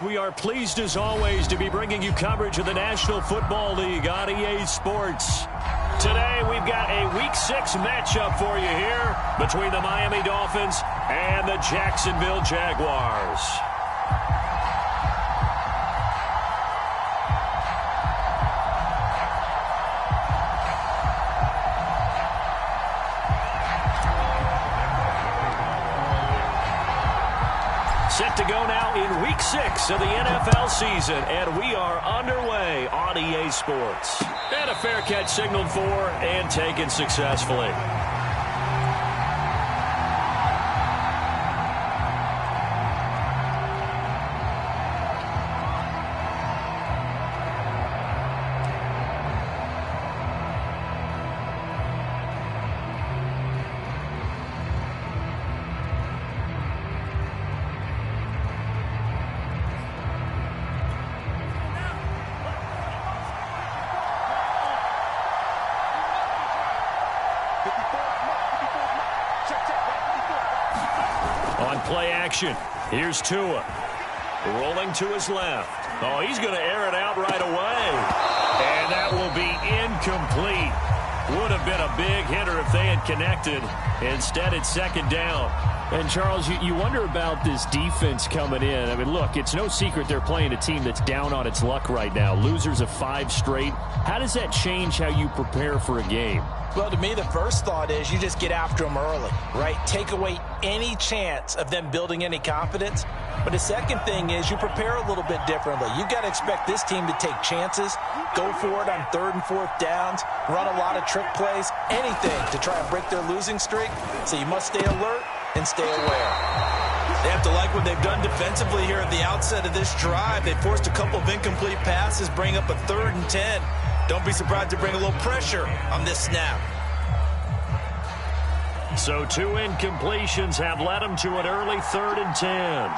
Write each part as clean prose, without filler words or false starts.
We are pleased as always to be bringing you coverage of the National Football League on EA Sports. Today we've got a Week 6 matchup for you here between the Miami Dolphins and the Jacksonville Jaguars. Set to go now in Week 6 of the NFL season, and we are underway on EA Sports. And a fair catch signaled for and taken successfully. On play action, here's Tua. Rolling to his left. Oh, he's going to air it out right away. And that will be incomplete. Would have been a big hitter if they had connected. Instead, it's second down. And, Charles, you wonder about this defense coming in. I mean, look, it's no secret they're playing a team that's down on its luck right now. Losers of 5 straight. How does that change how you prepare for a game? Well, to me, the first thought is you just get after them early, right? Take away any chance of them building any confidence. But the second thing is you prepare a little bit differently. You've got to expect this team to take chances, go for it on 3rd and 4th downs, run a lot of trick plays, anything to try and break their losing streak. So you must stay alert and stay aware. They have to like what they've done defensively here at the outset of this drive. They forced a couple of incomplete passes, bring up a 3rd and 10. Don't be surprised to bring a little pressure on this snap. So 2 incompletions have led them to an early 3rd and 10.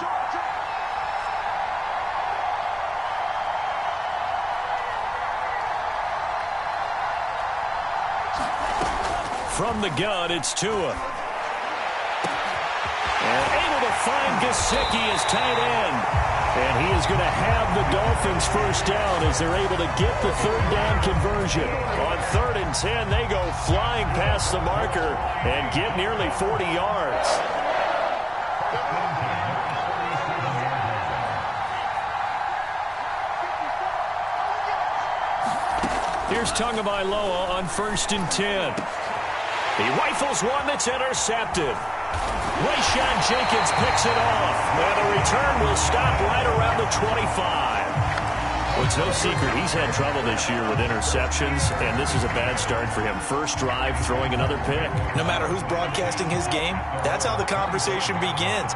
From the gun, it's Tua. And able to find Gesicki as tight end. And he is going to have the Dolphins first down as they're able to get the 3rd down conversion. On 3rd and 10, they go flying past the marker and get nearly 40 yards. Here's Tagovailoa on 1st and 10. He rifles one that's intercepted. Rayshon Jenkins picks it off, and the return will stop right around the 25. Well, it's no secret he's had trouble this year with interceptions, and this is a bad start for him. First drive, throwing another pick. No matter who's broadcasting his game, that's how the conversation begins.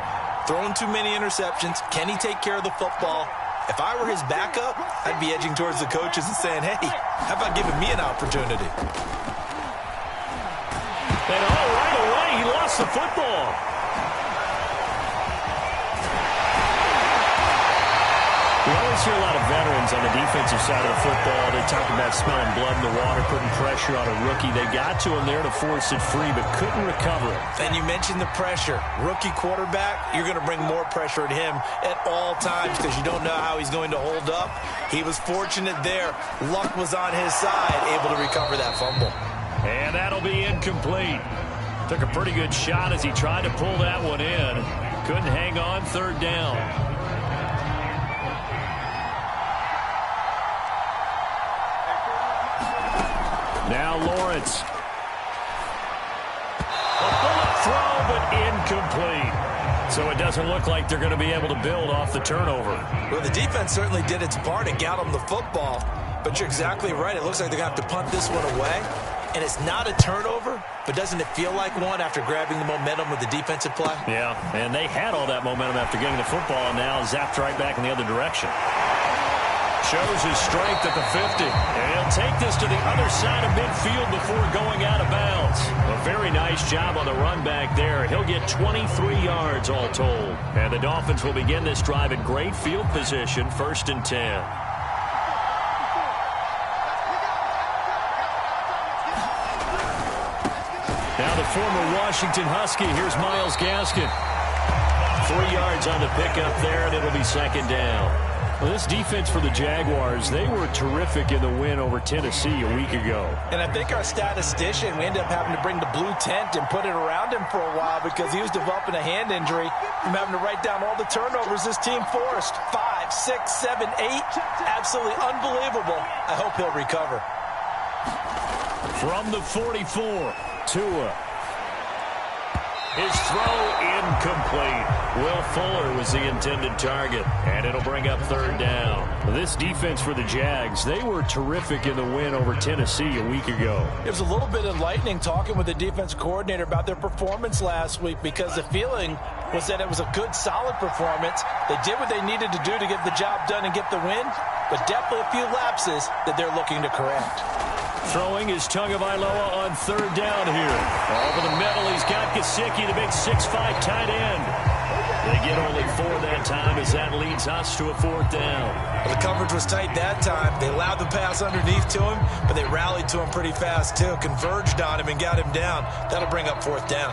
Throwing too many interceptions, can he take care of the football? If I were his backup, I'd be edging towards the coaches and saying, hey, how about giving me an opportunity? And right away, he lost the football. We always hear a lot of veterans on the defensive side of the football. They talk about smelling blood in the water, putting pressure on a rookie. They got to him there to force it free, but couldn't recover it. And you mentioned the pressure. Rookie quarterback, you're going to bring more pressure at him at all times because you don't know how he's going to hold up. He was fortunate there. Luck was on his side, able to recover that fumble. And that'll be incomplete. Took a pretty good shot as he tried to pull that one in. Couldn't hang on, 3rd down. Now Lawrence. A bullet throw, but incomplete. So it doesn't look like they're going to be able to build off the turnover. Well, the defense certainly did its part and got them the football. But you're exactly right. It looks like they're going to have to punt this one away. And it's not a turnover, but doesn't it feel like one after grabbing the momentum with the defensive play? Yeah, and they had all that momentum after getting the football, and now zapped right back in the other direction. Shows his strength at the 50. And he'll take this to the other side of midfield before going out of bounds. A very nice job on the run back there. He'll get 23 yards all told. And the Dolphins will begin this drive in great field position, 1st and 10. Now the former Washington Husky. Here's Myles Gaskin. 3 yards on the pickup there, and it'll be second down. Well, this defense for the Jaguars, they were terrific in the win over Tennessee a week ago. And I think our statistician, we ended up having to bring the blue tent and put it around him for a while because he was developing a hand injury from having to write down all the turnovers this team forced. 5, 6, 7, 8. Absolutely unbelievable. I hope he'll recover. From the 44, Tua. His throw incomplete. Will Fuller was the intended target, and it'll bring up third down. This defense for the Jags, they were terrific in the win over Tennessee a week ago. It was a little bit enlightening talking with the defense coordinator about their performance last week because the feeling was that it was a good, solid performance. They did what they needed to do to get the job done and get the win, but definitely a few lapses that they're looking to correct. Throwing is Tagovailoa on third down here. Over the middle, he's got Gesicki, the big 6'5" tight end. They get only 4 that time as that leads us to a fourth down. Well, the coverage was tight that time. They allowed the pass underneath to him, but they rallied to him pretty fast, too. Converged on him and got him down. That'll bring up fourth down.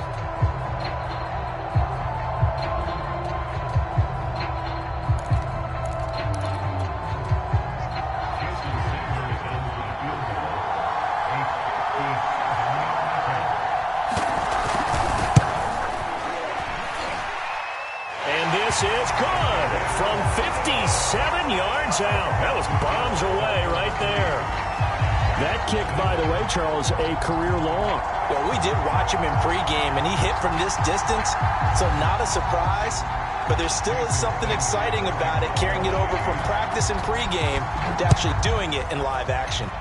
This is good from 57 yards out. That was bombs away right there. That kick, by the way, Charles, a career long. Well, we did watch him in pregame, and he hit from this distance, so not a surprise. But there still is something exciting about it, carrying it over from practice and pregame to actually doing it in live action.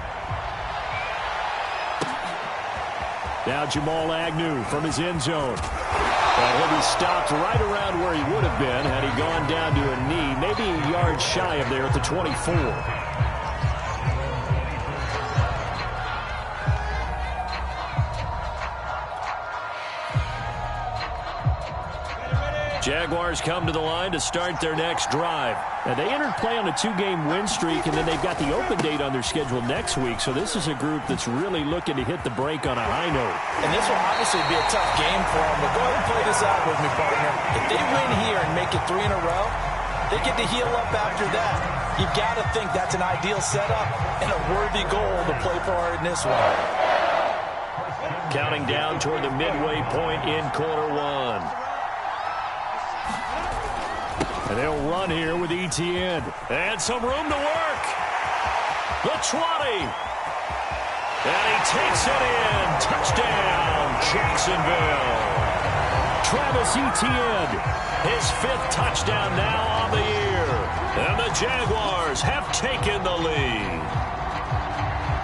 Now Jamal Agnew from his end zone. Well, he'll be stopped right around where he would have been had he gone down to a knee, maybe a yard shy of there at the 24. Jaguars come to the line to start their next drive. Now, they entered play on a 2-game win streak, and then they've got the open date on their schedule next week. So this is a group that's really looking to hit the break on a high note. And this will obviously be a tough game for them, but go ahead and play this out with me, partner. If they win here and make it 3 in a row, they get to heal up after that. You've got to think that's an ideal setup and a worthy goal to play for in this one. Counting down toward the midway point in quarter one. And they'll run here with Etienne. And some room to work. The 20. And he takes it in. Touchdown, Jacksonville. Travis Etienne. His 5th touchdown now on the year. And the Jaguars have taken the lead.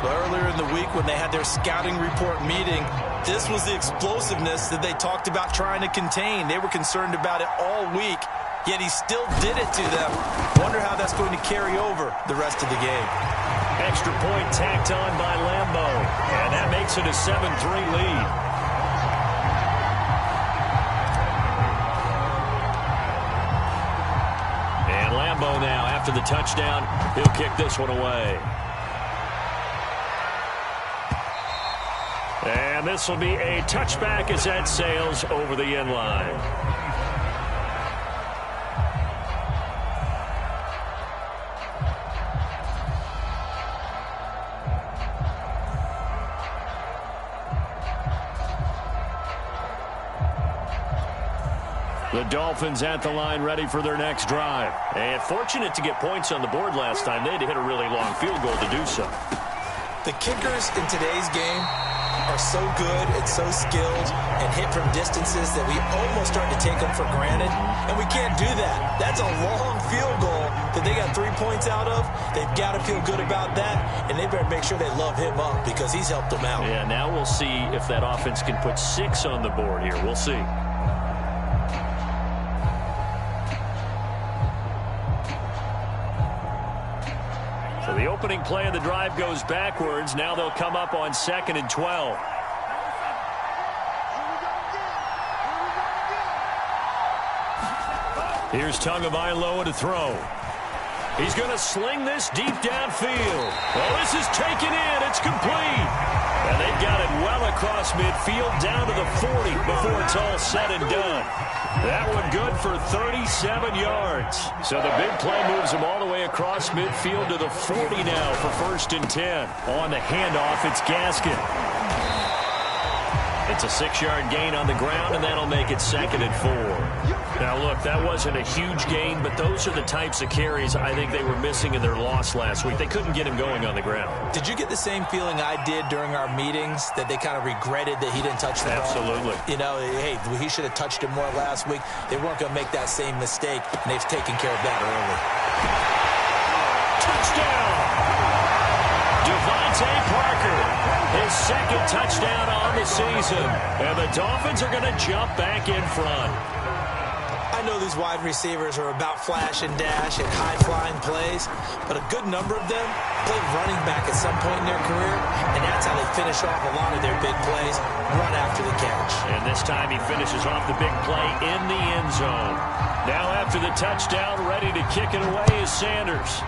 Earlier in the week when they had their scouting report meeting, this was the explosiveness that they talked about trying to contain. They were concerned about it all week. Yet he still did it to them. Wonder how that's going to carry over the rest of the game. Extra point tacked on by Lambo. And that makes it a 7-3 lead. And Lambo now, after the touchdown, he'll kick this one away. And this will be a touchback as that sails over the end line. The Dolphins at the line ready for their next drive. And fortunate to get points on the board last time. They had to hit a really long field goal to do so. The kickers in today's game are so good and so skilled and hit from distances that we almost start to take them for granted. And we can't do that. That's a long field goal that they got 3 points out of. They've got to feel good about that. And they better make sure they love him up because he's helped them out. Yeah, now we'll see if that offense can put 6 on the board here. We'll see. So the opening play of the drive goes backwards. Now they'll come up on 2nd and 12. Here's Tagovailoa to throw. He's going to sling this deep downfield. Oh, this is taken in. It's complete. And they've got it well across midfield down to the 40 before it's all said and done. That one good for 37 yards. So the big play moves him all the way across midfield to the 40 now for 1st and 10. On the handoff, it's Gaskin. It's a 6-yard gain on the ground, and that'll make it 2nd and 4. Now, look, that wasn't a huge gain, but those are the types of carries I think they were missing in their loss last week. They couldn't get him going on the ground. Did you get the same feeling I did during our meetings, that they kind of regretted that he didn't touch the ball? Absolutely. You know, hey, he should have touched it more last week. They weren't going to make that same mistake, and they've taken care of that early. Touchdown! Devontae Parker, his 2nd touchdown on the season. And the Dolphins are going to jump back in front. I know these wide receivers are about flash and dash and high-flying plays, but a good number of them played running back at some point in their career, and that's how they finish off a lot of their big plays, run after the catch. And this time he finishes off the big play in the end zone. Now after the touchdown, ready to kick it away is Sanders.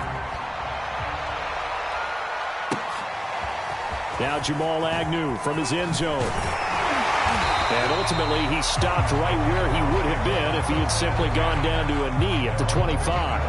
Now Jamal Agnew from his end zone. And ultimately, he stopped right where he would have been if he had simply gone down to a knee at the 25.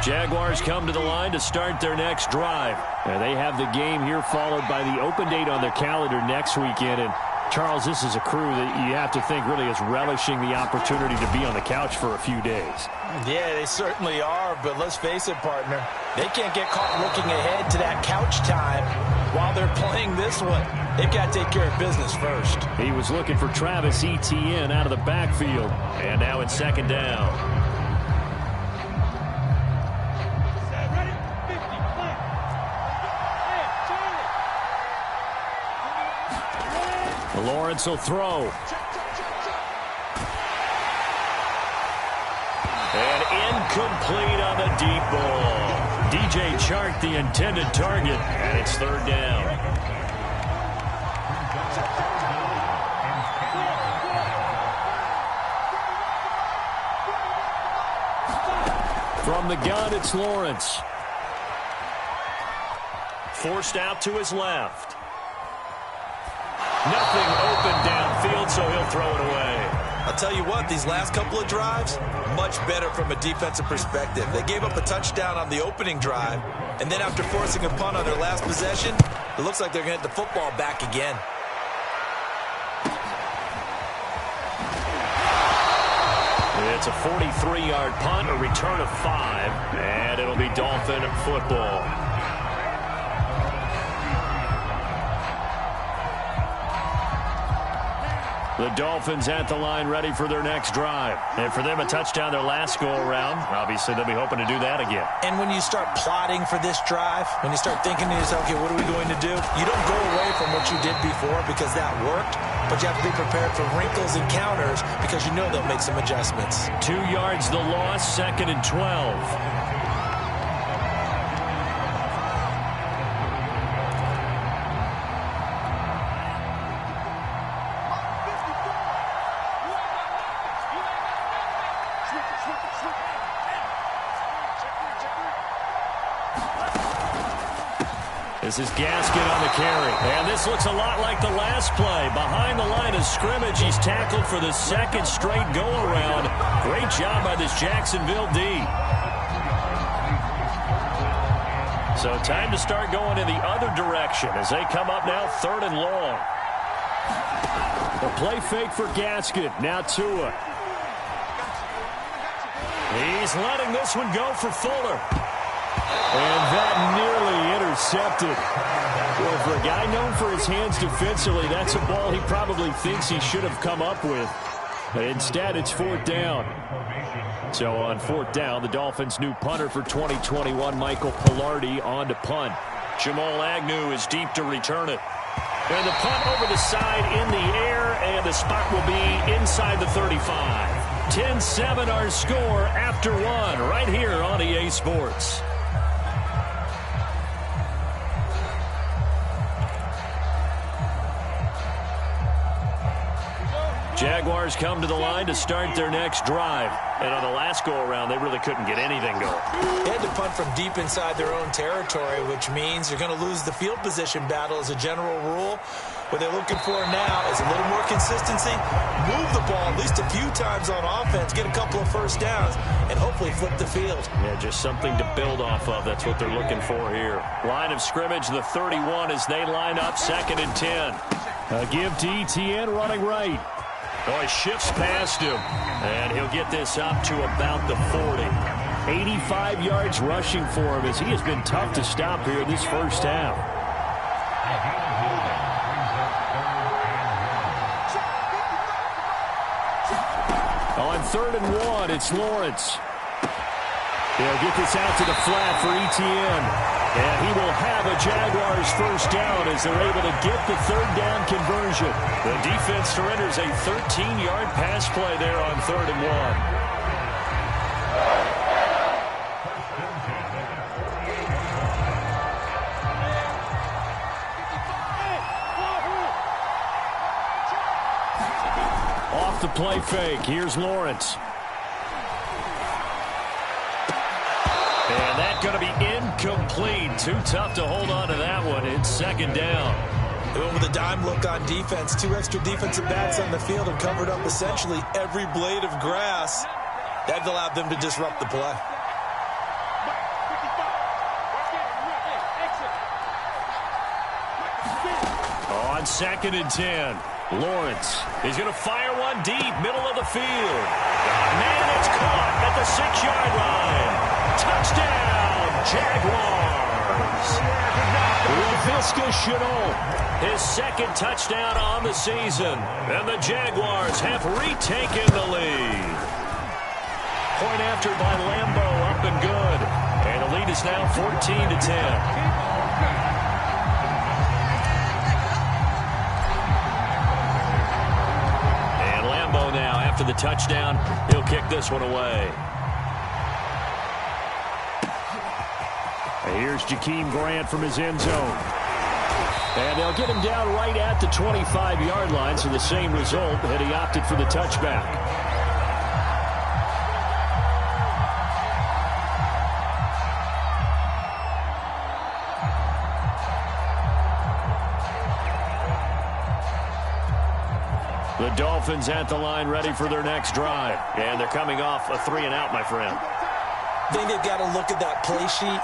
Jaguars come to the line to start their next drive. And they have the game here followed by the open date on their calendar next weekend. And Charles, this is a crew that you have to think really is relishing the opportunity to be on the couch for a few days. Yeah, they certainly are, but let's face it, partner. They can't get caught looking ahead to that couch time while they're playing this one. They've got to take care of business first. He was looking for Travis Etienne out of the backfield. And now it's 2nd down. Lawrence will throw. And incomplete on the deep ball. DJ Chark, the intended target, and it's 3rd down. From the gun, it's Lawrence. Forced out to his left. Nothing open downfield, so he'll throw it away. I'll tell you what, these last couple of drives, much better from a defensive perspective. They gave up a touchdown on the opening drive, and then after forcing a punt on their last possession, it looks like they're going to get the football back again. It's a 43-yard punt, a return of 5, and it'll be Dolphin football. The Dolphins at the line ready for their next drive. And for them, a touchdown their last go-around. Obviously, they'll be hoping to do that again. And when you start plotting for this drive, when you start thinking to yourself, okay, what are we going to do? You don't go away from what you did before because that worked, but you have to be prepared for wrinkles and counters because you know they'll make some adjustments. 2 yards the loss, 2nd and 12. This is Gaskin on the carry. And this looks a lot like the last play. Behind the line of scrimmage, he's tackled for the 2nd straight go-around. Great job by this Jacksonville D. So time to start going in the other direction as they come up now 3rd and long. The play fake for Gaskin. Now Tua. He's letting this one go for Fuller. And that nearly intercepted. Well, for a guy known for his hands defensively, that's a ball he probably thinks he should have come up with. But instead, it's 4th down. So on 4th down, the Dolphins' new punter for 2021, Michael Pilardi, on to punt. Jamal Agnew is deep to return it. And the punt over the side in the air, and the spot will be inside the 35. 10-7 our score after 1 right here on EA Sports. Jaguars come to the line to start their next drive. And on the last go-around, they really couldn't get anything going. They had to punt from deep inside their own territory, which means you're going to lose the field position battle as a general rule. What they're looking for now is a little more consistency, move the ball at least a few times on offense, get a couple of first downs, and hopefully flip the field. Yeah, just something to build off of. That's what they're looking for here. Line of scrimmage, the 31 as they line up, 2nd and 10. A give to Etienne running right. Oh, he shifts past him, and he'll get this up to about the 40. 85 yards rushing for him as he has been tough to stop here this first half. On 3rd and 1, it's Lawrence. They'll get this out to the flat for Etienne. And he will have a Jaguars first down as they're able to get the 3rd down conversion. The defense surrenders a 13-yard pass play there on 3rd and 1. The play fake. Here's Lawrence. And that's going to be incomplete. Too tough to hold on to that one. It's 2nd down. They went with a dime look on defense. 2 extra defensive backs on the field and covered up essentially every blade of grass. That allowed them to disrupt the play. On 2nd and 10. Lawrence. He's going to fire one deep, middle of the field. Man, it's caught at the 6-yard line. Touchdown, Jaguars. Laviska Shenault. His 2nd touchdown on the season. And the Jaguars have retaken the lead. Point after by Lambo, up and good. And the lead is now 14-10. Now, after the touchdown, he'll kick this one away. Here's Jakeem Grant from his end zone. And they'll get him down right at the 25-yard line, so the same result had he opted for the touchback. The Dolphins at the line ready for their next drive. And they're coming off a 3-and-out, my friend. I think they've got to look at that play sheet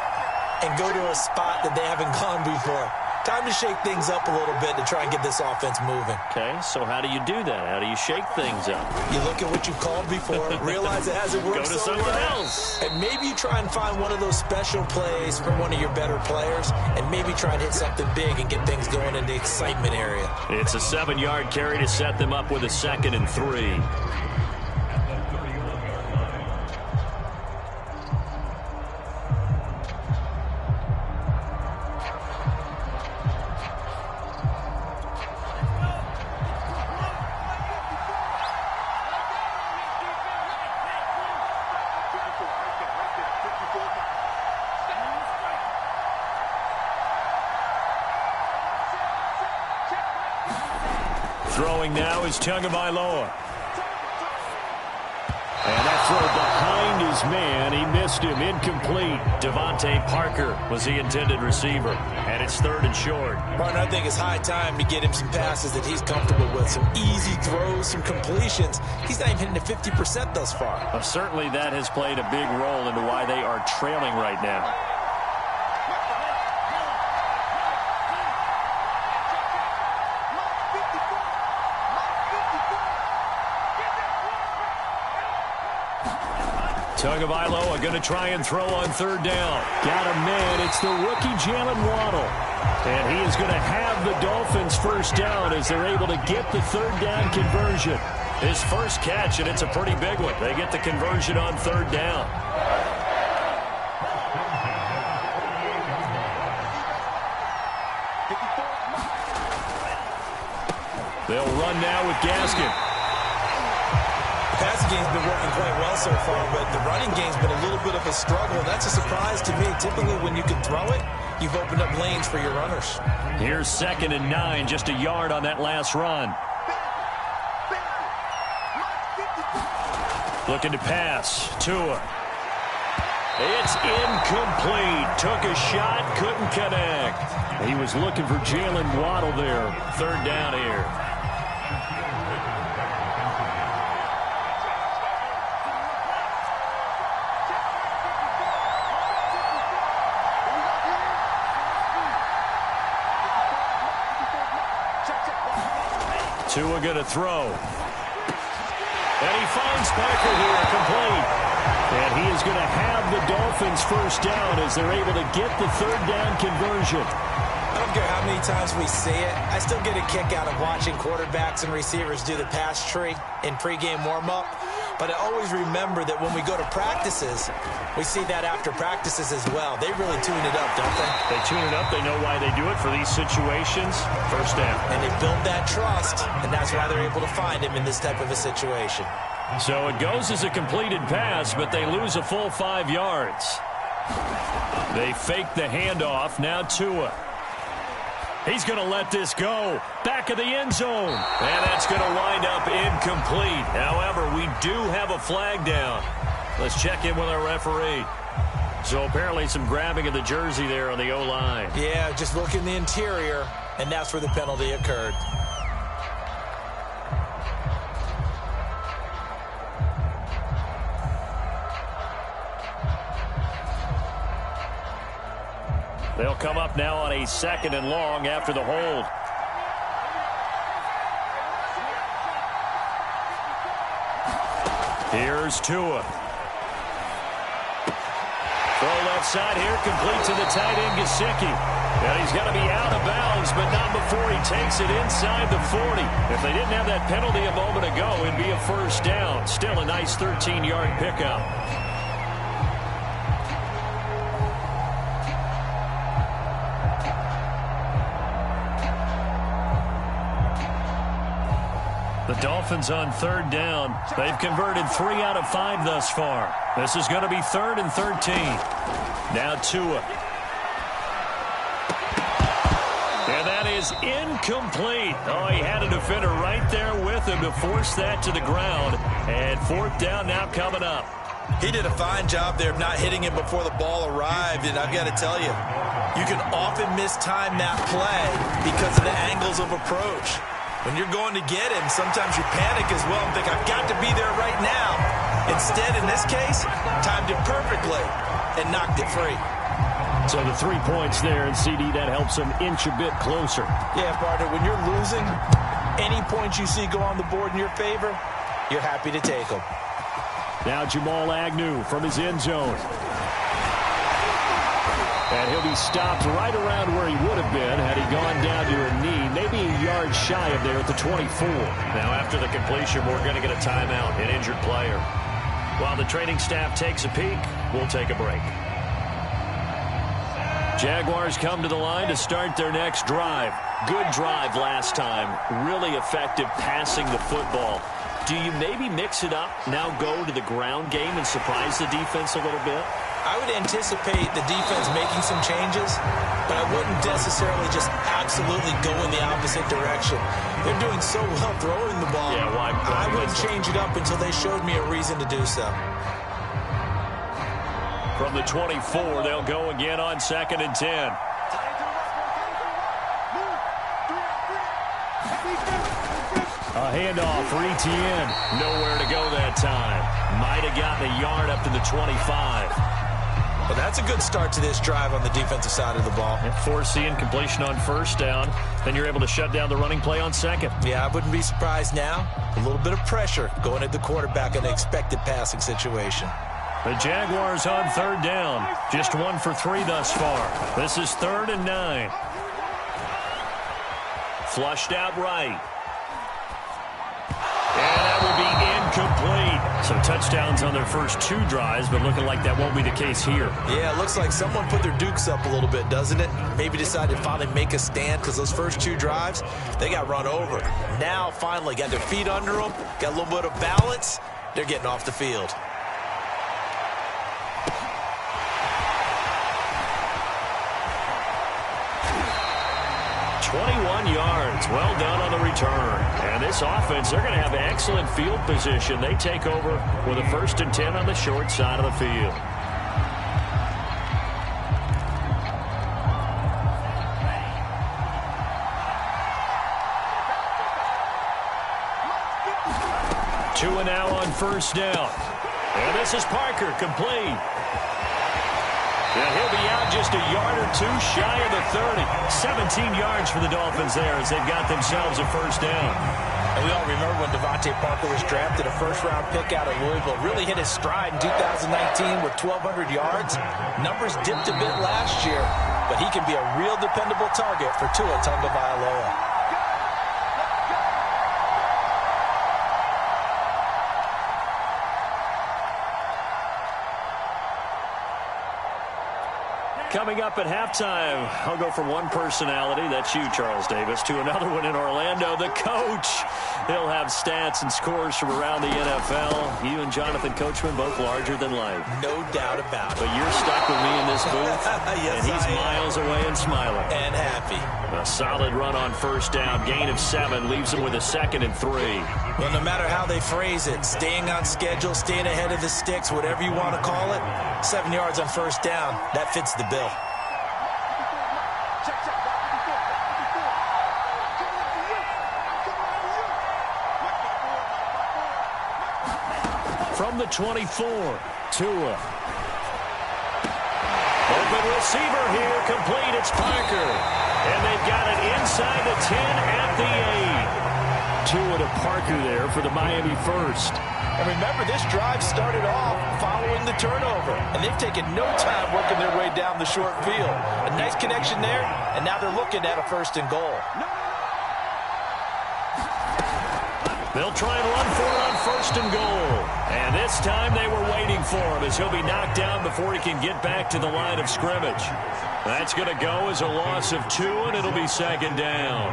and go to a spot that they haven't gone before. Time to shake things up a little bit to try and get this offense moving. Okay, so how do you do that? How do you shake things up? You look at what you've called before, realize it hasn't worked so so something well, else. and maybe you try and find one of those special plays from one of your better players, and maybe try and hit something big and get things going in the excitement area. It's a 7-yard carry to set them up with a 2nd and 3. Throwing now is Tagovailoa. And that throw behind his man. He missed him. Incomplete. Devontae Parker was the intended receiver. And it's 3rd and short. Martin, I think it's high time to get him some passes that he's comfortable with. Some easy throws, some completions. He's not even hitting the 50% thus far. Well, certainly that has played a big role into why they are trailing right now. Tagovailoa going to try and throw on 3rd down. Got a man. It's the rookie Jalen Waddle. And he is going to have the Dolphins first down as they're able to get the 3rd down conversion. His first catch, and it's a pretty big one. They get the conversion on 3rd down. They'll run now with Gaskin. The passing game's been working quite well so far, but the running game's been a little bit of a struggle. That's a surprise to me. Typically, when you can throw it, you've opened up lanes for your runners. Here's 2nd and 9, just a yard on that last run. Looking to pass. Tua. It's incomplete. Took a shot, couldn't connect. He was looking for Jalen Waddle there. Third down here. Tua going to throw. And he finds Parker here, complete. And he is going to have the Dolphins first down as they're able to get the third down conversion. I don't care how many times we see it. I still get a kick out of watching quarterbacks and receivers do the pass tree in pregame warm-up. But I always remember that when we go to practices, we see that after practices as well. They really tune it up, don't they? They tune it up. They know why they do it for these situations. First down. And they build that trust, and that's why they're able to find him in this type of a situation. So it goes as a completed pass, but they lose a full 5 yards. They fake the handoff. Now Tua. He's going to let this go. Back of the end zone. And that's going to wind up incomplete. However, we do have a flag down. Let's check in with our referee. So apparently some grabbing of the jersey there on the O-line. Yeah, just look in the interior, and that's where the penalty occurred. They'll come up now on a 2nd and long after the hold. Here's Tua. Throw left side here, complete to the tight end, Gesicki. And he's going to be out of bounds, but not before he takes it inside the 40. If they didn't have that penalty a moment ago, it'd be a first down. Still a nice 13-yard pickup. The Dolphins on third down. They've converted 3 out of 5 thus far. This is going to be 3rd and 13. Now Tua. And that is incomplete. Oh, he had a defender right there with him to force that to the ground. And 4th down now coming up. He did a fine job there of not hitting him before the ball arrived. And I've got to tell you, you can often mistime that play because of the angles of approach. When you're going to get him, sometimes you panic as well and think, I've got to be there right now. Instead, in this case, timed it perfectly and knocked it free. So the 3 points there, and CD, that helps him inch a bit closer. Yeah, partner, when you're losing, any points you see go on the board in your favor, you're happy to take them. Now Jamal Agnew from his end zone. And he'll be stopped right around where he would have been had he gone down to a knee, maybe a yard shy of there at the 24. Now after the completion, we're going to get a timeout, an injured player. While the training staff takes a peek, we'll take a break. Jaguars come to the line to start their next drive. Good drive last time. Really effective passing the football. Do you maybe mix it up, now go to the ground game and surprise the defense a little bit? I would anticipate the defense making some changes, but I wouldn't necessarily just absolutely go in the opposite direction. They're doing so well throwing the ball. Yeah, why I wouldn't change it up until they showed me a reason to do so. From the 24, they'll go again on 2nd and 10. A handoff for Etienne. Nowhere to go that time. Might have gotten a yard up to the 25. Well, that's a good start to this drive on the defensive side of the ball. Forcing completion on 1st down. Then you're able to shut down the running play on 2nd. Yeah, I wouldn't be surprised now. A little bit of pressure going at the quarterback in an expected passing situation. The Jaguars on 3rd down. Just 1 for 3 thus far. This is 3rd and 9. Flushed out right. And that will be incomplete. So touchdowns on their first 2 drives, but looking like that won't be the case here. Yeah, it looks like someone put their dukes up a little bit, doesn't it? Maybe decided to finally make a stand because those first 2 drives, they got run over. Now, finally, got their feet under them, got a little bit of balance. They're getting off the field. 21 yards. Well done on the return. And this offense, they're going to have excellent field position. They take over with a 1st and 10 on the short side of the field. Two and now on 1st down. And this is Parker, complete. And he'll be out just a yard or two shy of the 30. 17 yards for the Dolphins there as they've got themselves a 1st down. And we all remember when Devontae Parker was drafted, a 1st-round pick out of Louisville. Really hit his stride in 2019 with 1,200 yards. Numbers dipped a bit last year, but he can be a real dependable target for Tua Tagovailoa. Coming up at halftime, I'll go from one personality, that's you, Charles Davis, to another one in Orlando, the coach. He'll have stats and scores from around the NFL. You and Jonathan Coachman, both larger than life. No doubt about it. But you're stuck with me in this booth, yes, and he's miles away and smiling. And happy. A solid run on 1st down, gain of 7, leaves him with a 2nd and 3. Well, no matter how they phrase it, staying on schedule, staying ahead of the sticks, whatever you want to call it, 7 yards on 1st down, that fits the bill. From the 24, Tua. Open receiver here, complete, it's Parker. And they've got it inside the 10 at the 8. Tua to Parker there for the Miami 1st. And remember, this drive started off following the turnover. And they've taken no time working their way down the short field. A nice connection there, and now they're looking at a 1st and goal. They'll try and run for it on 1st and goal. And this time they were waiting for him as he'll be knocked down before he can get back to the line of scrimmage. That's going to go as a loss of 2, and it'll be 2nd down.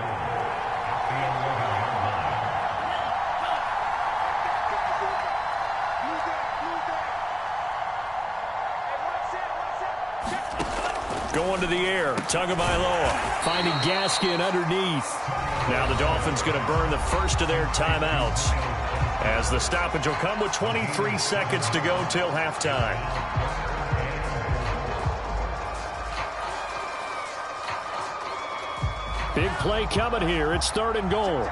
Going to the air, Tagovailoa finding Gaskin underneath. Now the Dolphins going to burn the 1st of their timeouts as the stoppage will come with 23 seconds to go till halftime. Big play coming here. It's 3rd and goal.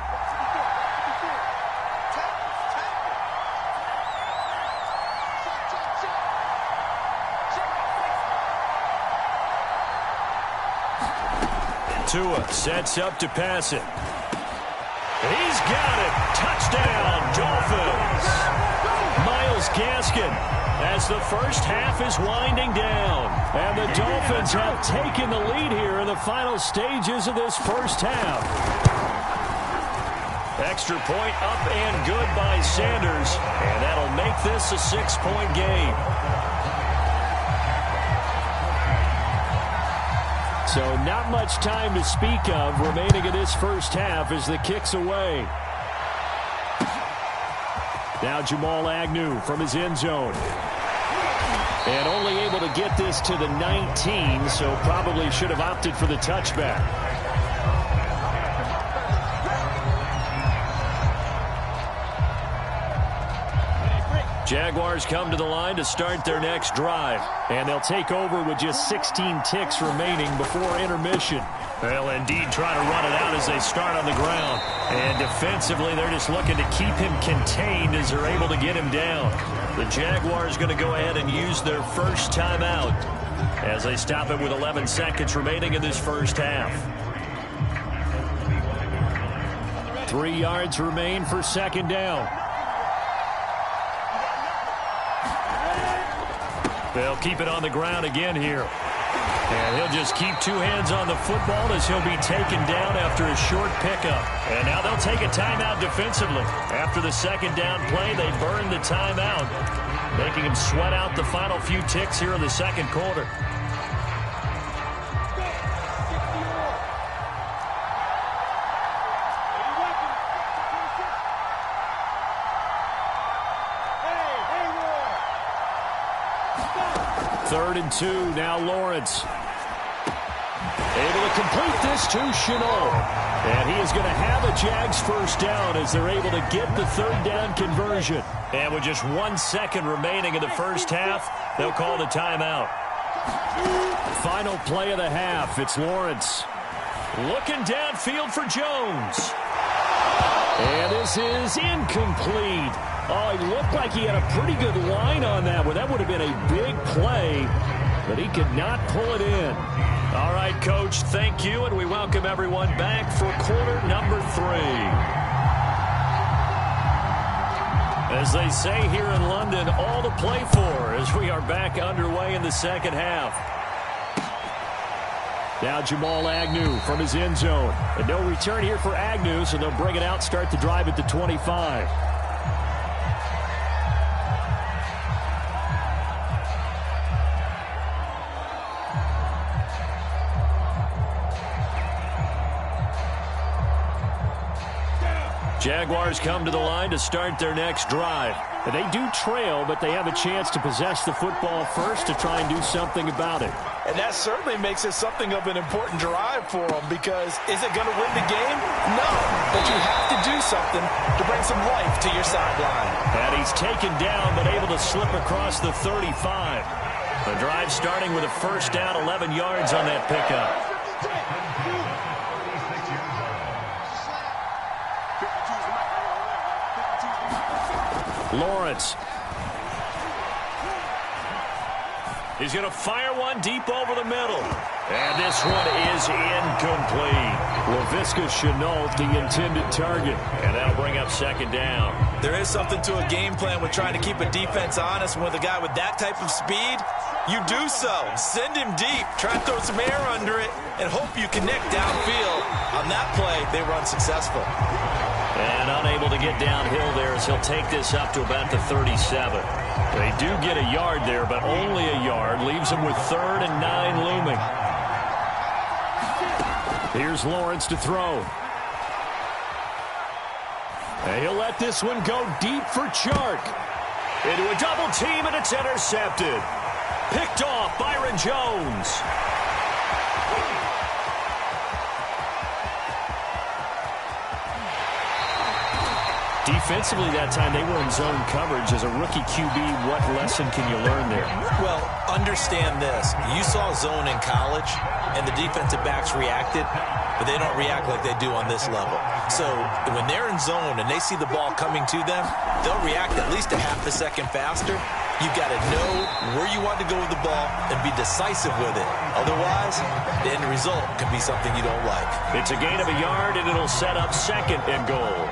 Tua sets up to pass it. He's got it. Touchdown, Dolphins. Myles Gaskin as the 1st half is winding down. And the Dolphins have taken the lead here in the final stages of this 1st half. Extra point up and good by Sanders. And that'll make this a 6-point game. So not much time to speak of remaining in this 1st half as the kick's away. Now Jamal Agnew from his end zone. And only able to get this to the 19, so probably should have opted for the touchback. Jaguars come to the line to start their next drive. And they'll take over with just 16 ticks remaining before intermission. They'll indeed try to run it out as they start on the ground. And defensively, they're just looking to keep him contained as they're able to get him down. The Jaguars going to go ahead and use their 1st timeout as they stop it with 11 seconds remaining in this 1st half. 3 yards remain for 2nd down. They'll keep it on the ground again here. And he'll just keep 2 hands on the football as he'll be taken down after a short pickup. And now they'll take a timeout defensively. After the 2nd down play, they burn the timeout, making him sweat out the final few ticks here in the 2nd quarter. Third and 2, now Lawrence. Able to complete this to Chenault. And he is going to have a JAX first down as they're able to get the third down conversion. And with just 1 second remaining in the first half, they'll call the timeout. Final play of the half. It's Lawrence. Looking downfield for Jones. And this is incomplete. Oh, he looked like he had a pretty good line on that one. That would have been a big play, but he could not pull it in. All right, Coach, thank you, and we welcome everyone back for quarter number 3. As they say here in London, all to play for as we are back underway in the second half. Now Jamal Agnew from his end zone. And no return here for Agnew, so they'll bring it out, start the drive at the 25. Jaguars come to the line to start their next drive. They do trail, but they have a chance to possess the football first to try and do something about it. And that certainly makes it something of an important drive for them, because is it going to win the game? No, but you have to do something to bring some life to your sideline. And he's taken down but able to slip across the 35. The drive starting with a first down, 11 yards on that pickup. Lawrence. He's going to fire one deep over the middle. And this one is incomplete. Laviska Chenault, the intended target. And that'll bring up second down. There is something to a game plan with trying to keep a defense honest. With a guy with that type of speed, you do so. Send him deep. Try and throw some air under it and hope you connect downfield. On that play, they were unsuccessful. And unable to get downhill there as he'll take this up to about the 37. They do get a yard there, but only a yard. Leaves them with 3rd and 9 looming. Here's Lawrence to throw. And he'll let this one go deep for Chark. Into a double team, and it's intercepted. Picked off Byron Jones. Defensively that time, they were in zone coverage. As a rookie QB, what lesson can you learn there? Well, understand this. You saw zone in college, and the defensive backs reacted, but they don't react like they do on this level. So when they're in zone and they see the ball coming to them, they'll react at least a half a second faster. You've got to know where you want to go with the ball and be decisive with it. Otherwise, the end result can be something you don't like. It's a gain of a yard, and it'll set up 2nd and goal.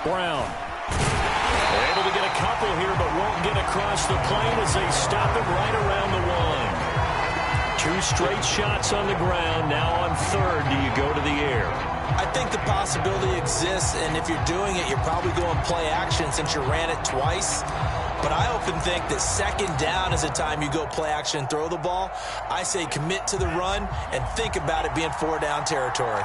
Brown. They're able to get a couple here, but won't get across the plane as they stop it right around the 1. 2 straight shots on the ground. Now on 3rd, do you go to the air? I think the possibility exists, and if you're doing it, you're probably going play action since you ran it twice. But I often think that 2nd down is the time you go play action and throw the ball. I say commit to the run and think about it being 4-down territory.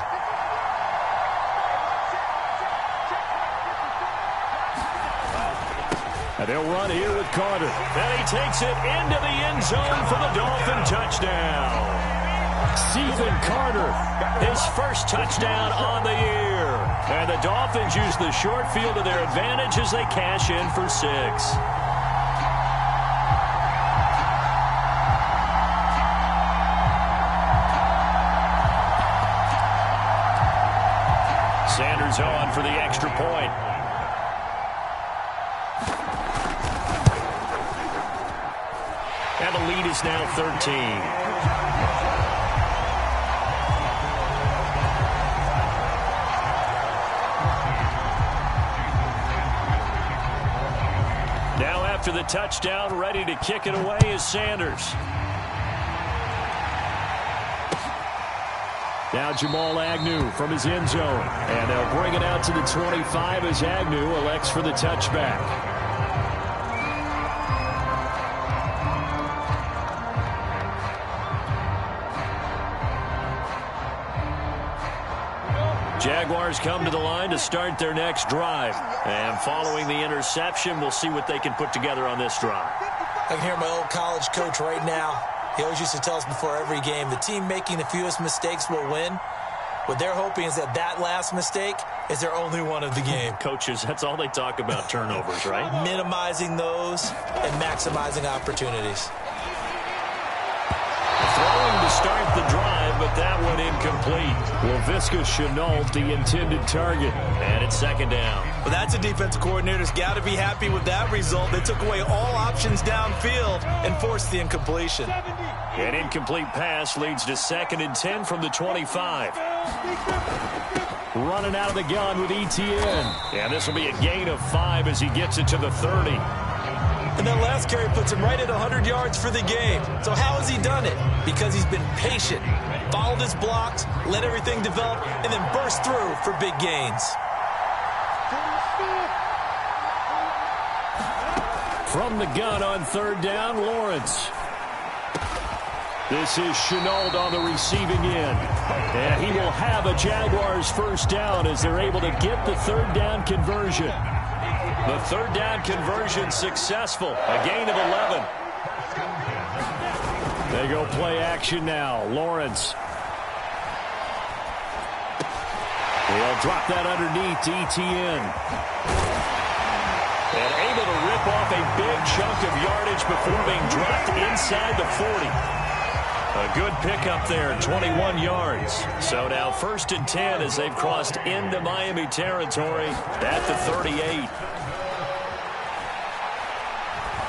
And they'll run here with Carter. And he takes it into the end zone for the Dolphin touchdown. Stephen Carter, his first touchdown on the year. And the Dolphins use the short field to their advantage as they cash in for 6. Sanders on for the extra point. And the lead is now 13. Now after the touchdown, ready to kick it away is Sanders. Now Jamal Agnew from his end zone. And they'll bring it out to the 25 as Agnew elects for the touchback. Jaguars come to the line to start their next drive. And following the interception, we'll see what they can put together on this drive. I can hear my old college coach right now. He always used to tell us before every game, the team making the fewest mistakes will win. What they're hoping is that last mistake is their only one of the game. Coaches, that's all they talk about, turnovers, right? Minimizing those and maximizing opportunities. Throwing to start the drive, but that one incomplete. Laviska Shenault, the intended target, and it's second down. Well, that's a defensive coordinator's got to be happy with that result. They took away all options downfield and forced the incompletion. An incomplete pass leads to 2nd and 10 from the 25. Running out of the gun with Etienne. And this will be a gain of 5 as he gets it to the 30. And that last carry puts him right at 100 yards for the game. So how has he done it? Because he's been patient, followed his blocks, let everything develop, and then burst through for big gains. From the gun on 3rd down, Lawrence. This is Shenault on the receiving end. And he will have a Jaguars first down as they're able to get the 3rd down conversion. The 3rd down conversion successful. A gain of 11. They go play action now. Lawrence. He'll drop that underneath to Etienne. And able to rip off a big chunk of yardage before being dropped inside the 40. A good pickup there, 21 yards. So now 1st and 10 as they've crossed into Miami territory at the 38.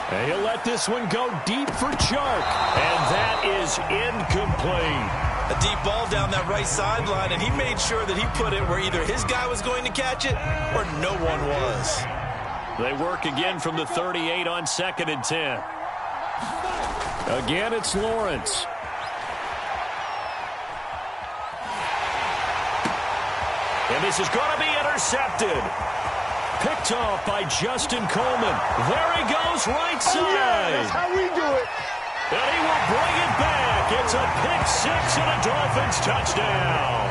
And he'll let this one go deep for Chark. And that is incomplete. A deep ball down that right sideline, and he made sure that he put it where either his guy was going to catch it or no one was. They work again from the 38 on 2nd and 10. Again, it's Lawrence. And this is going to be intercepted. Picked off by Justin Coleman. There he goes, right side. Oh, yeah, that's how we do it. And he will bring it back. It's a pick 6 and a Dolphins touchdown.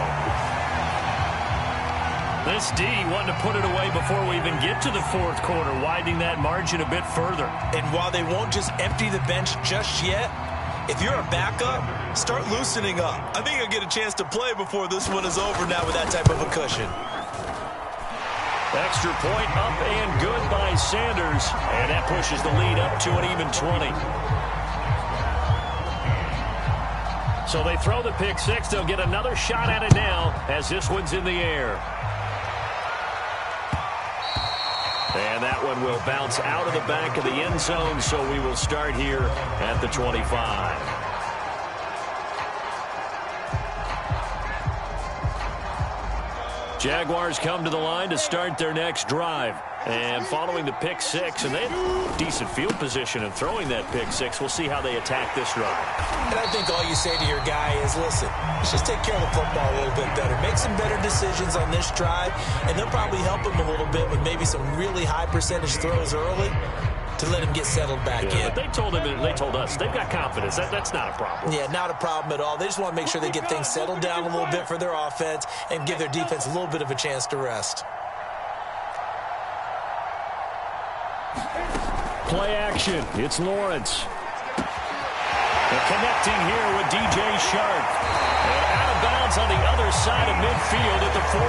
This D wanted to put it away before we even get to the 4th quarter, widening that margin a bit further. And while they won't just empty the bench just yet, if you're a backup, start loosening up. I think he'll get a chance to play before this one is over now with that type of a cushion. Extra point up and good by Sanders. And that pushes the lead up to an even 20. So they throw the pick 6. They'll get another shot at it now as this one's in the air. And that one will bounce out of the back of the end zone, so we will start here at the 25. Jaguars come to the line to start their next drive. And following the pick 6, and they have decent field position in throwing that pick 6. We'll see how they attack this drive. And I think all you say to your guy is, listen, let's just take care of the football a little bit better. Make some better decisions on this drive, and they'll probably help him a little bit with maybe some really high percentage throws early to let him get settled back in. But they told us they've got confidence. That's not a problem. Yeah, not a problem at all. They just want to make sure they get things settled down a little bit for their offense and give their defense a little bit of a chance to rest. Play action. It's Lawrence. Connecting here with DJ Shark. And out of bounds on the other side of midfield at the 45.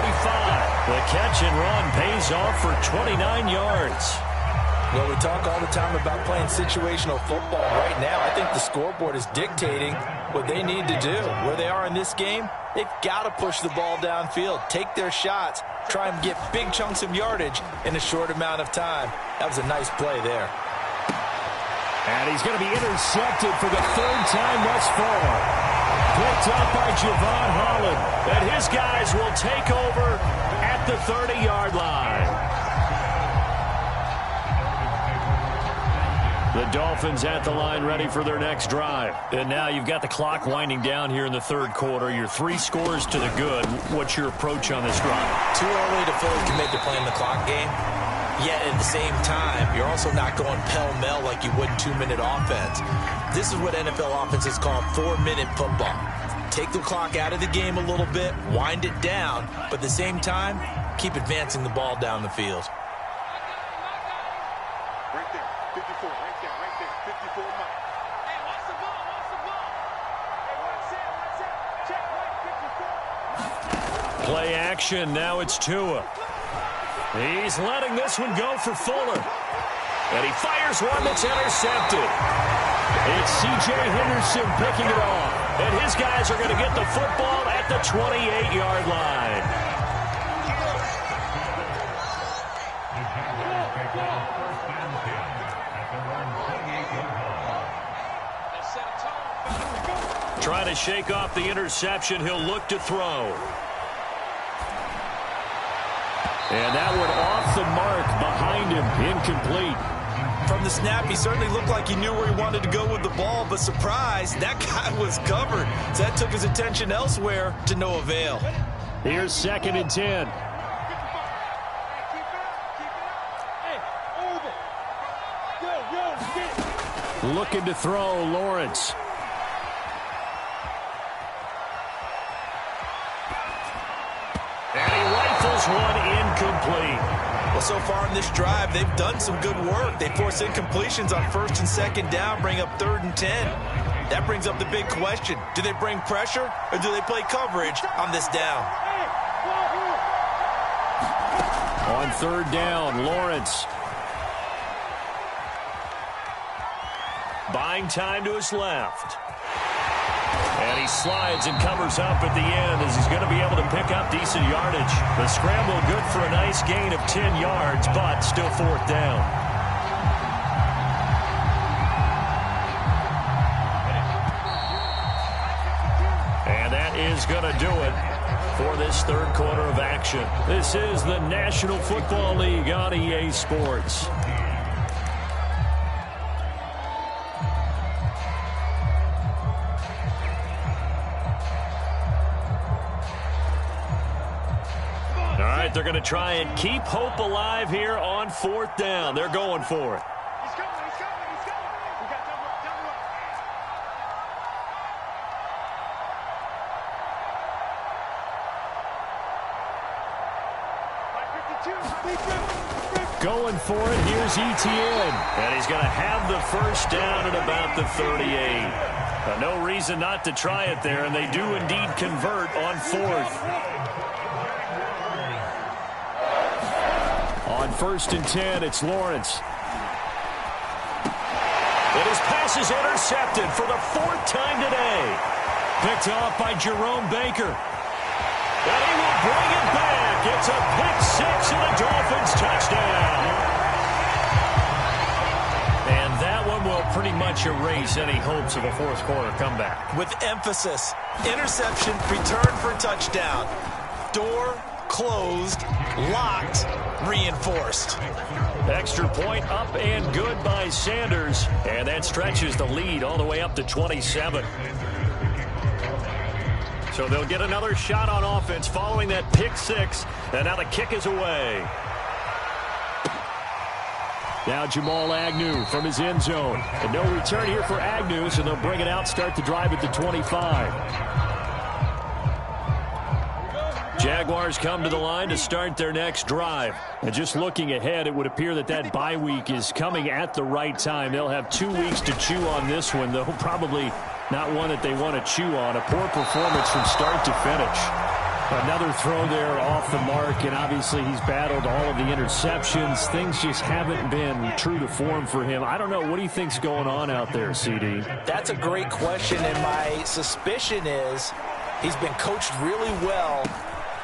The catch and run pays off for 29 yards. Well, we talk all the time about playing situational football. Right now, I think the scoreboard is dictating what they need to do. Where they are in this game, they've got to push the ball downfield, take their shots, try and get big chunks of yardage in a short amount of time. That was a nice play there. And he's going to be intercepted for the 3rd time thus far. Picked up by Javon Holland. And his guys will take over at the 30-yard line. The Dolphins at the line ready for their next drive. And now you've got the clock winding down here in the 3rd quarter. You're 3 scores to the good. What's your approach on this drive? Too early to fully commit to playing the clock game. Yet at the same time, you're also not going pell-mell like you would in 2-minute offense. This is what NFL offenses call 4-minute football. take the clock out of the game a little bit, wind it down, but at the same time, keep advancing the ball down the field. Right there, 54, right there, 54 mark. Hey, watch the ball, watch the ball. Hey, watch it, check right, 54. Play action, now it's Tua. He's letting this one go for Fuller. And he fires one that's intercepted. It's C.J. Henderson picking it off. And his guys are going to get the football at the 28-yard line. Trying to shake off the interception. He'll look to throw. And that one off the mark behind him, incomplete. From the snap, he certainly looked like he knew where he wanted to go with the ball, but surprise, that guy was covered. So that took his attention elsewhere to no avail. Here's 2nd and 10. Looking to throw, Lawrence. And he rifles one incomplete. Well, so far in this drive, they've done some good work. They force incompletions on 1st and 2nd down, bring up 3rd and 10. That brings up the big question. Do they bring pressure or do they play coverage on this down? On 3rd down, Lawrence. Buying time to his left. And he slides and covers up at the end as he's going to be able to pick up decent yardage. The scramble good for a nice gain of 10 yards, but still 4th down. And that is going to do it for this 3rd quarter of action. This is the National Football League on EA Sports. They're going to try and keep hope alive here on 4th down. They're going for it. He's coming. We got double up. Going for it, here's Etienne. And he's going to have the 1st down at about the 38. No reason not to try it there, and they do indeed convert on 4th. On 1st and 10, it's Lawrence. And his pass is intercepted for the 4th time today. Picked off by Jerome Baker. And he will bring it back. It's a pick-6 and a Dolphins touchdown. And that one will pretty much erase any hopes of a 4th quarter comeback. With emphasis, interception, return for touchdown. Door closed, locked, reinforced. Extra point up and good by Sanders. And that stretches the lead all the way up to 27. So they'll get another shot on offense following that pick-6. And now the kick is away. Now Jamal Agnew from his end zone. And no return here for Agnew, so they'll bring it out, start the drive at the 25. Jaguars come to the line to start their next drive. And just looking ahead, it would appear that that bye week is coming at the right time. They'll have 2 weeks to chew on this one, though probably not one that they want to chew on. A poor performance from start to finish. Another throw there off the mark, and obviously he's battled all of the interceptions. Things just haven't been true to form for him. I don't know. What do you think's going on out there, CD? That's a great question, and my suspicion is he's been coached really well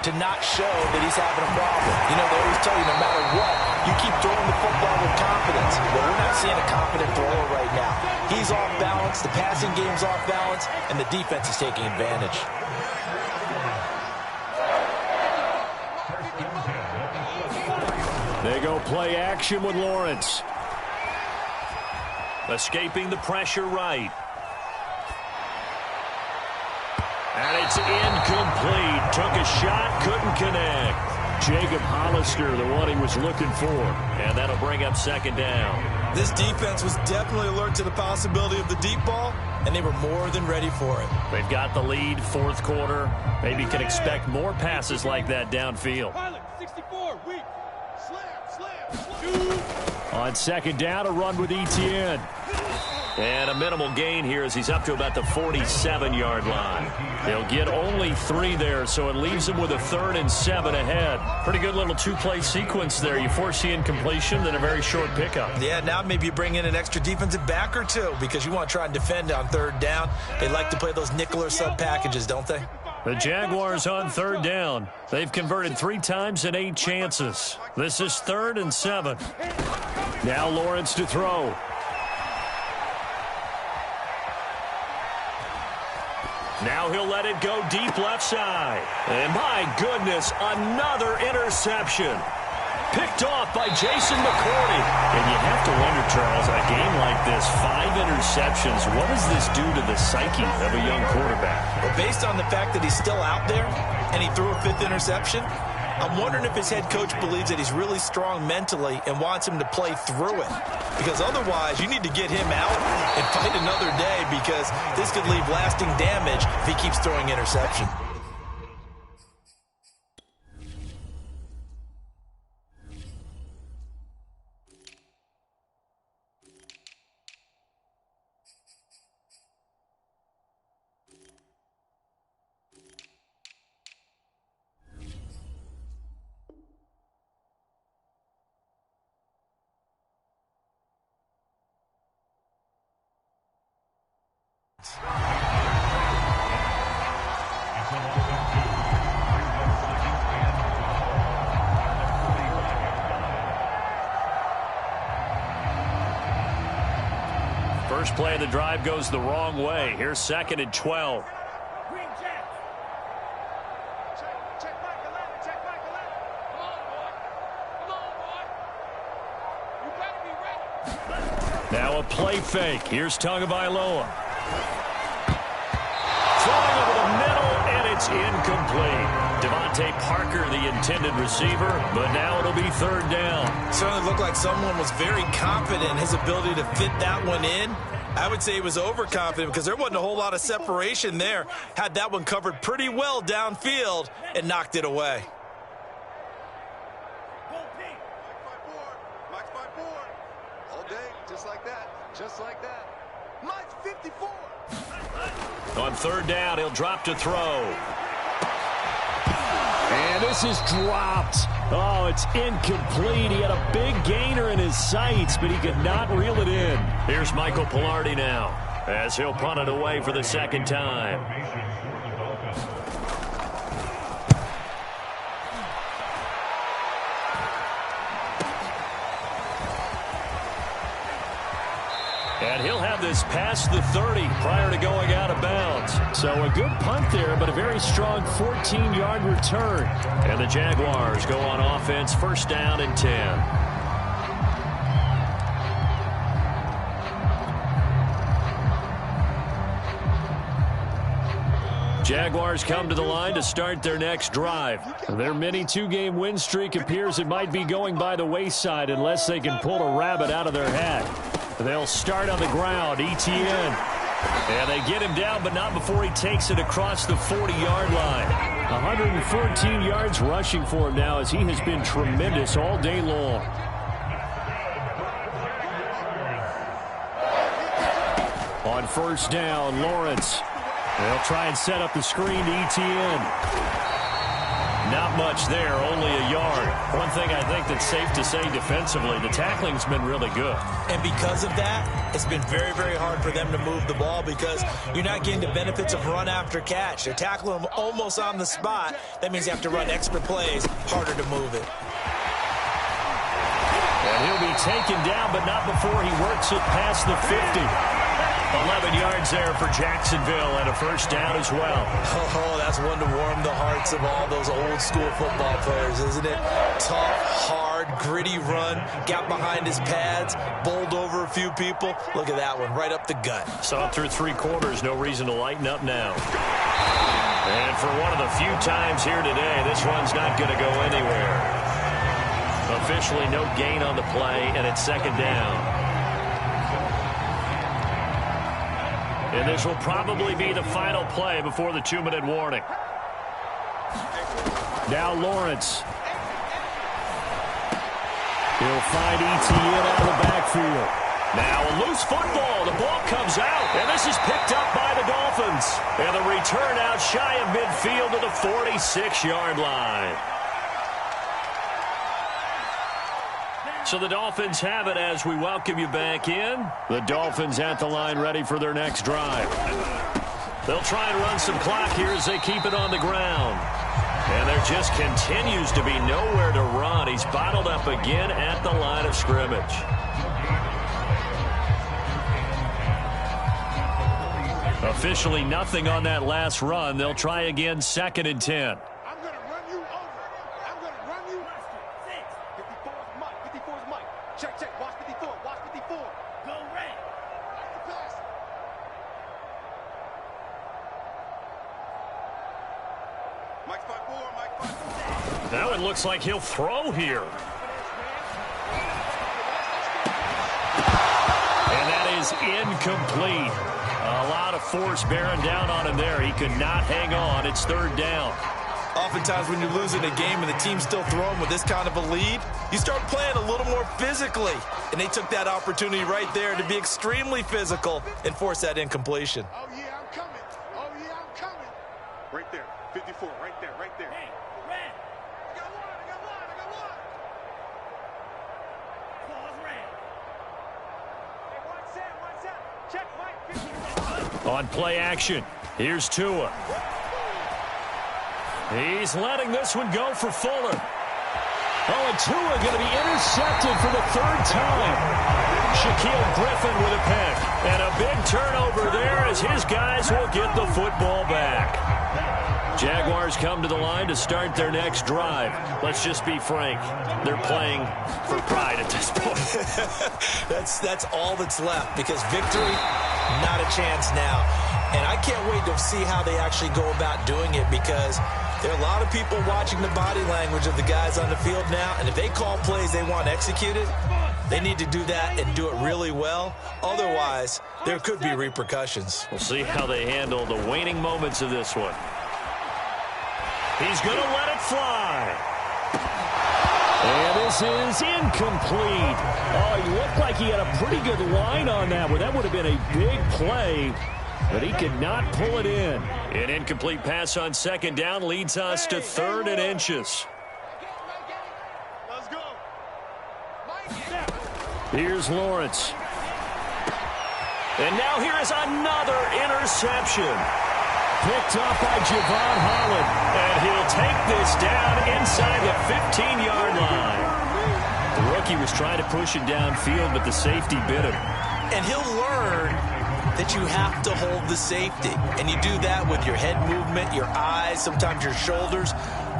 to not show that he's having a problem. You know, they always tell you no matter what, you keep throwing the football with confidence. Well, we're not seeing a confident thrower right now. He's off balance, the passing game's off balance, and the defense is taking advantage. They go play action with Lawrence. Escaping the pressure right. And it's incomplete. Took a shot, couldn't connect. Jacob Hollister, the one he was looking for. And that'll bring up 2nd down. This defense was definitely alert to the possibility of the deep ball, and they were more than ready for it. They've got the lead, fourth quarter. Maybe can expect more passes like that downfield. 64, weak. Slam. On second down, a run with Etienne. And a minimal gain here as he's up to about the 47-yard line. They'll get only 3 there, so it leaves them with a 3rd and 7 ahead. Pretty good little two-play sequence there. You force the incompletion, then a very short pickup. Yeah, now maybe you bring in an extra defensive back or two because you want to try and defend on 3rd down. They like to play those nickel or sub packages, don't they? The Jaguars on 3rd down. They've converted 3 times in 8 chances. This is 3rd and 7. Now Lawrence to throw. Now he'll let it go deep left side. And my goodness, another interception. Picked off by Jason McCourty. And you have to wonder, Charles, a game like this, 5 interceptions, what does this do to the psyche of a young quarterback? Well, based on the fact that he's still out there and he threw a 5th interception, I'm wondering if his head coach believes that he's really strong mentally and wants him to play through it. Because otherwise, you need to get him out and fight another day because this could leave lasting damage if he keeps throwing interception. First play of the drive goes the wrong way. Here's 2nd and 12. Green JAX. Check back 11. Check back 11. Come on, boy. Come on, boy. You better be ready. Now a play fake. Here's Tagovailoa. Throwing over the middle, and it's incomplete. Devontae Parker, the intended receiver, but now it'll be 3rd down. Certainly looked like someone was very confident in his ability to fit that one in. I would say he was overconfident because there wasn't a whole lot of separation there. Had that one covered pretty well downfield and knocked it away. Mike's by board. All day, just like that. Just like that. Mike's 54. On 3rd down, he'll drop to throw. And this is dropped. Oh, it's incomplete. He had a big gainer in his sights, but he could not reel it in. Here's Michael Pilardi now as he'll punt it away for the 2nd time. And he'll have this past the 30 prior to going out of bounds. So a good punt there, but a very strong 14-yard return. And the Jaguars go on offense, 1st down and 10. Jaguars come to the line to start their next drive. Their mini 2-game win streak appears it might be going by the wayside unless they can pull a rabbit out of their hat. They'll start on the ground. Etienne. And they get him down, but not before he takes it across the 40-yard line. 114 yards rushing for him now as he has been tremendous all day long. On 1st down, Lawrence. They'll try and set up the screen to Etienne. Not much there, only a yard. One thing I think that's safe to say defensively, the tackling's been really good. And because of that, it's been very, very hard for them to move the ball because you're not getting the benefits of run after catch. They're tackling them almost on the spot. That means you have to run extra plays, harder to move it. And he'll be taken down, but not before he works it past the 50. 11 yards there for Jacksonville and a 1st down as well. Oh, that's one to warm the hearts of all those old school football players, isn't it? Tough, hard, gritty run, got behind his pads, bowled over a few people. Look at that one, right up the gut. Saw it through 3 quarters, no reason to lighten up now. And for one of the few times here today, this one's not going to go anywhere. Officially no gain on the play, and it's 2nd down. And this will probably be the final play before the 2-minute warning. Now Lawrence. He'll find ETN out of the backfield. Now a loose football. The ball comes out, and this is picked up by the Dolphins. And the return out shy of midfield to the 46-yard line. So the Dolphins have it as we welcome you back in. The Dolphins at the line ready for their next drive. They'll try and run some clock here as they keep it on the ground. And there just continues to be nowhere to run. He's bottled up again at the line of scrimmage. Officially nothing on that last run. They'll try again, 2nd and 10. I'm going to run you over. I'm going to run you. 54 is Mike. 54 is Mike. Check, check. Watch 54. Watch 54. Go red. Pass. Mike 5-4. Mike 5-4. Now it looks like he'll throw here. And that is incomplete. A lot of force bearing down on him there. He could not hang on. It's 3rd down. Oftentimes when you're losing a game and the team's still throwing with this kind of a lead, you start playing a little more physically. And they took that opportunity right there to be extremely physical and force that incompletion. Oh, yeah, I'm coming. Oh, yeah, I'm coming. Right there. 54. Right there. Right there. Hey, red. I got one. I got one. I got one. Pause red. Hey, one set. One set. Check, Mike. 54. On play action, here's Tua. He's letting this one go for Fuller. Oh, and Tua going to be intercepted for the 3rd time. Shaquille Griffin with a pick. And a big turnover there as his guys will get the football back. Jaguars come to the line to start their next drive. Let's just be frank. They're playing for pride at this point. That's all that's left because victory, not a chance now. And I can't wait to see how they actually go about doing it because there are a lot of people watching the body language of the guys on the field now. And if they call plays they want executed, they need to do that and do it really well. Otherwise, there could be repercussions. We'll see how they handle the waning moments of this one. He's going to let it fly. And this is incomplete. Oh, he looked like he had a pretty good line on that one. That would have been a big play, but he could not pull it in. An incomplete pass on 2nd down leads us to 3rd and inches. Let's go. Here's Lawrence. And now here is another interception. Picked up by Javon Holland. And he'll take this down inside the 15-yard line. The rookie was trying to push it downfield, but the safety bit him. And he'll learn that you have to hold the safety. And you do that with your head movement, your eyes, sometimes your shoulders.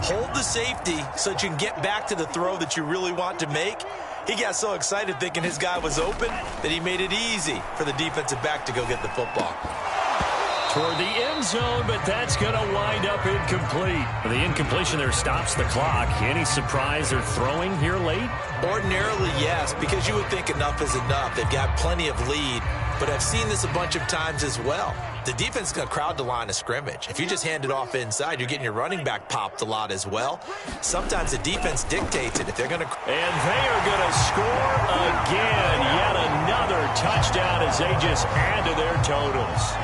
Hold the safety so that you can get back to the throw that you really want to make. He got so excited thinking his guy was open that he made it easy for the defensive back to go get the football. Toward the end zone, but that's going to wind up incomplete. The incompletion there stops the clock. Any surprise they're throwing here late? Ordinarily, yes, because you would think enough is enough. They've got plenty of lead, but I've seen this a bunch of times as well. The defense is going to crowd the line of scrimmage. If you just hand it off inside, you're getting your running back popped a lot as well. Sometimes the defense dictates it. If they're going to... And they are going to score again. Yet another touchdown as they just add to their totals.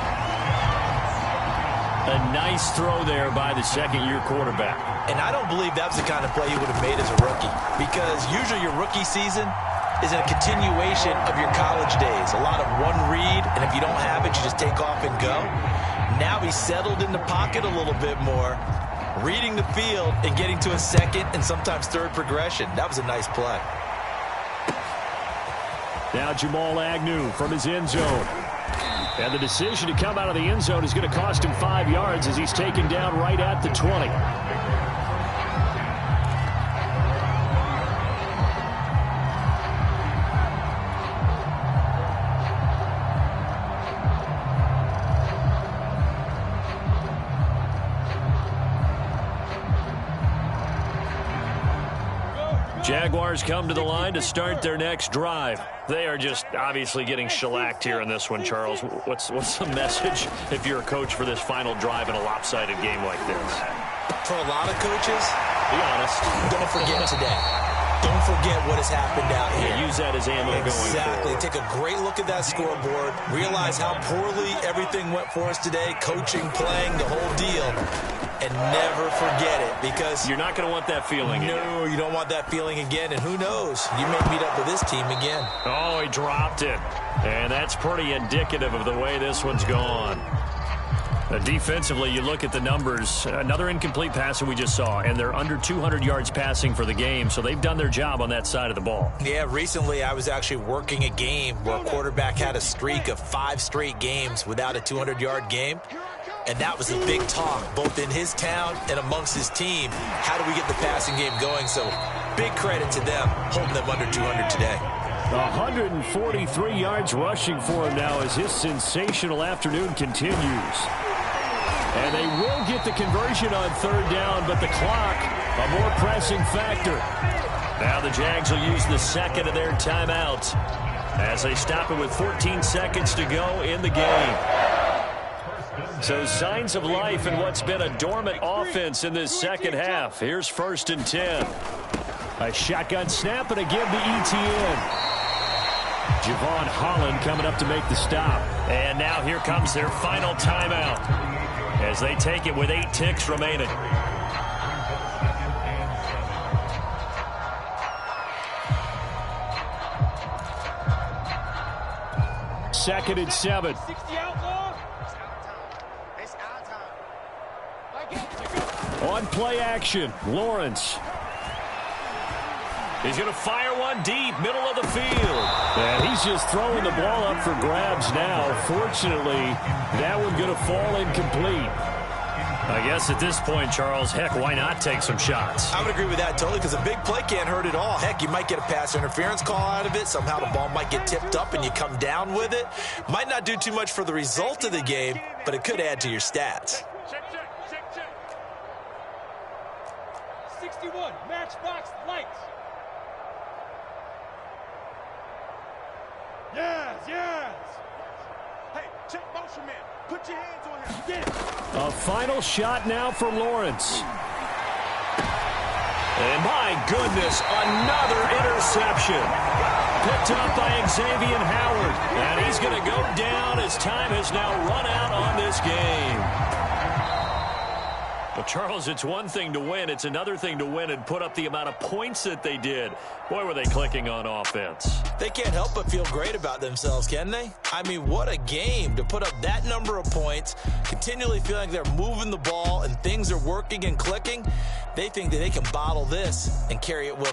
A nice throw there by the 2nd-year quarterback. And I don't believe that was the kind of play he would have made as a rookie, because usually your rookie season is a continuation of your college days. A lot of one read, and if you don't have it, you just take off and go. Now he's settled in the pocket a little bit more, reading the field and getting to a 2nd and sometimes 3rd progression. That was a nice play. Now Jamal Agnew from his end zone. And the decision to come out of the end zone is going to cost him 5 yards as he's taken down right at the 20. Jaguars come to the line to start their next drive. They are just obviously getting shellacked here in this one, Charles. What's the message if you're a coach for this final drive in a lopsided game like this? For a lot of coaches, be honest, don't forget today. Don't forget what has happened out here. Yeah, use that as ammo going forward. Exactly. Take a great look at that scoreboard. Realize how poorly everything went for us today. Coaching, playing, the whole deal. And never forget it, because you're not going to want that feeling again. No, you don't want that feeling again. And who knows? You may meet up with this team again. Oh, he dropped it. And that's pretty indicative of the way this one's gone. Defensively, you look at the numbers. Another incomplete pass that we just saw, and they're under 200 yards passing for the game, so they've done their job on that side of the ball. Yeah, recently I was actually working a game where a quarterback had a streak of 5 straight games without a 200-yard game, and that was a big talk, both in his town and amongst his team. How do we get the passing game going? So big credit to them, holding them under 200 today. 143 yards rushing for him now as his sensational afternoon continues. And they will get the conversion on third down, but the clock, a more pressing factor. Now the Jags will use the second of their timeouts as they stop it with 14 seconds to go in the game. So signs of life in what's been a dormant offense in this second half. Here's 1st and 10. A shotgun snap and again to ETN. Javon Holland coming up to make the stop. And now here comes their final timeout as they take it with 8 ticks remaining. Second and 7. On play action, Lawrence. He's going to fire one deep, middle of the field. And he's just throwing the ball up for grabs now. Fortunately, that one going to fall incomplete. I guess at this point, Charles, heck, why not take some shots? I would agree with that totally, because a big play can't hurt at all. Heck, you might get a pass interference call out of it. Somehow the ball might get tipped up and you come down with it. Might not do too much for the result of the game, but it could add to your stats. Check. 61, matchbox lights. Yes. Hey, check motion man. Put your hands on him. Get it. A final shot now for Lawrence. And my goodness, another interception. Picked up by Xavier Howard. And he's going to go down as time has now run out on this game. Well, Charles, it's one thing to win. It's another thing to win and put up the amount of points that they did. Boy, were they clicking on offense. They can't help but feel great about themselves, can they? I mean, what a game to put up that number of points, continually feeling like they're moving the ball and things are working and clicking. They think that they can bottle this and carry it with